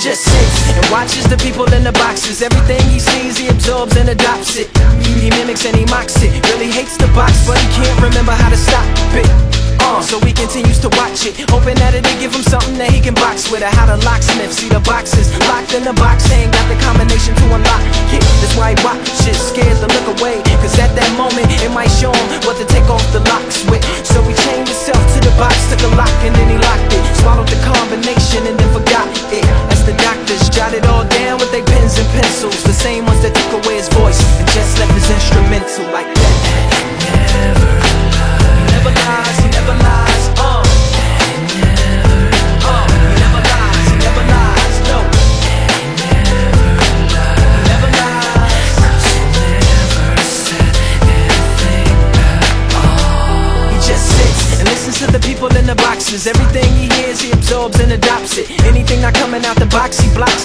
just sits and watches the people in the boxes. Everything he sees, he absorbs and adopts it. He mimics and he mocks it. Really hates the box, but he can't remember how to stop it. So he continues to watch it, hoping that it'll give him something that he can box with. Or how the locksmith see the boxes locked in the box, ain't got the combination to unlock it. That's why he watches, scared to look away, cause at that moment it might show him what to take off the locks with. So he chained himself to the box, took a lock and then he locked it. Swallowed the combination and then forgot it. As the doctors jotted all down with their pens and pencils, the same ones that took away his voice and just left his instrumental like that. He never lies, he never lies. The people in the boxes, everything he hears he absorbs and adopts it. Anything not coming out the box he blocks.